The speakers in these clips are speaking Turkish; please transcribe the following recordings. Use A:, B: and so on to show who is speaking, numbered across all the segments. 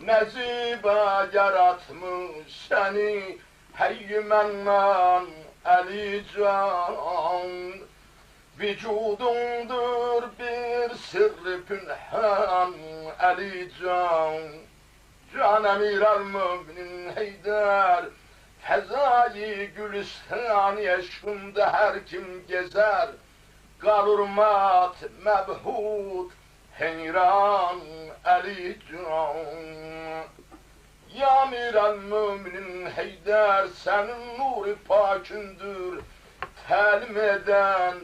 A: Necibe yaratmış seni Hayy Mennan Ali Can. Vücudundur bir sırrı pünhan Ali Can. Can emir el-müminin Heydar, fezai gülistan yaşında her kim gezer, kalır mat mebhut heyran Ali Can. Ya emir el-müminin Heydar, senin nuru pakündür talim eden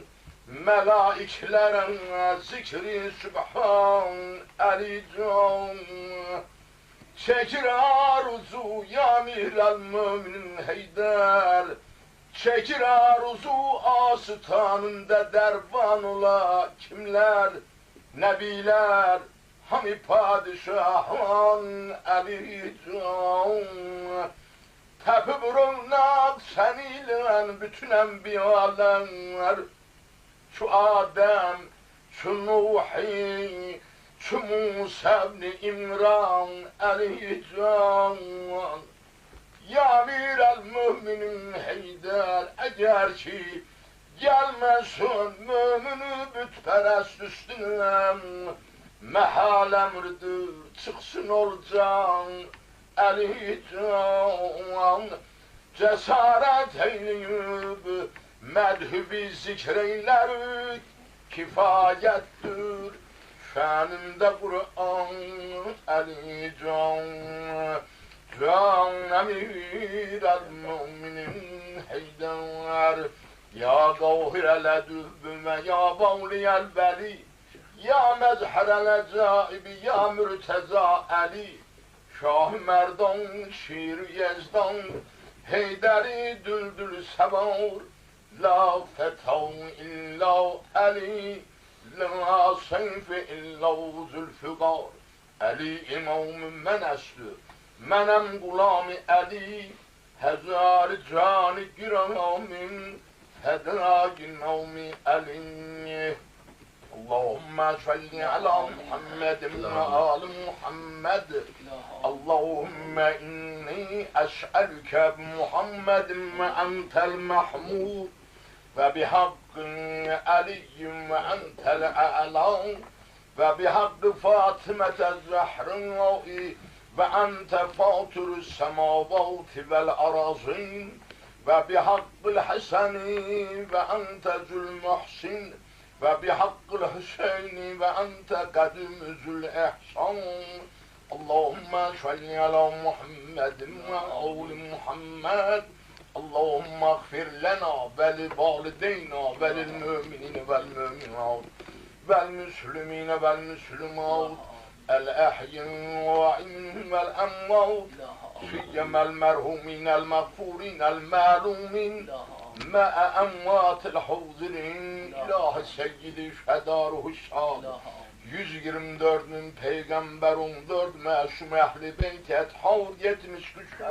A: melaiklerin zikri sübhan Ali Can. Çekir arzu ya emir müminin Heydar, çekir arzu asıtanında dervan ola kimler? Nebiler, hami padişahın Ali Can. Tepib rövnak seniyle bütün enbiyalar, şu Adem, şu Nuhi, şu Musa ibn İmran Ali Can. Ya emir el-müminin Heydar, eğer ki gelmesin mümini bütperest üstüne, mehal emridir çıksın olcan Ali Can. Cesaret eyleyip medhü zikreyler kifayettir şanında Kur'an Ali Can. Can emir el-müminin Heydar, ya gavhir ledübbüme ya bavliyel veli, ya mezherel ecaibi ya mürteza Ali. Şah Merdan şiir Yezdan, Heydari düldül sevar, la fetav illa Ali, la seyfi illa zülfügar. Ali imam men esli, menem gulami Ali, hezar cani giramin, hedragi navmi Ali. Allahümme salli ala Muhammedin ve ali Muhammed. Allahümme inni es'elüke Muhammedin ve entel mahmud ve bihakkın aliyyim ve entel a'la ve bihakkı Fatimete Zehrın ve ente fatirü semavati vel arazin ve bihakkıl Haseni ve ente zül muhsin ve bihakkıl Hüseyni ve ente kadimüzül ihsan. Allahümme salli ala Muhammedin ve ali Muhammed. Allahümme agfir lena ve li valideyna ve lil müminine vel müminat vel müslimine vel müslimat el ehyin ve in vel emvat fiyyemel merhumin el mağfurin el ma'lumin ma'a emvatil havzirin ilahi seyyidi şedaruhu şad. 124'ün peygamber 14 meşhum ehli beyt ethar 73